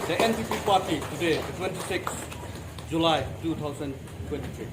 the NPP party today, the 26th July 2023.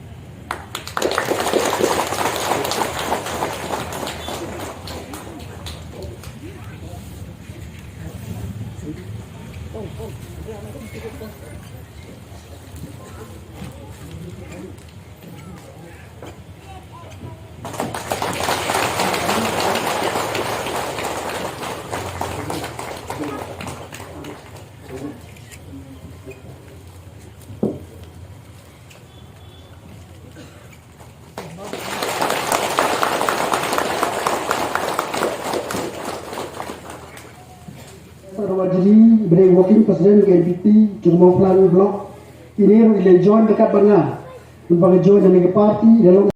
Rawajiri beri working president KNPP Jurumong Pelan Blok ini relay join dekat Bangah. Sebagai join dari parti dalam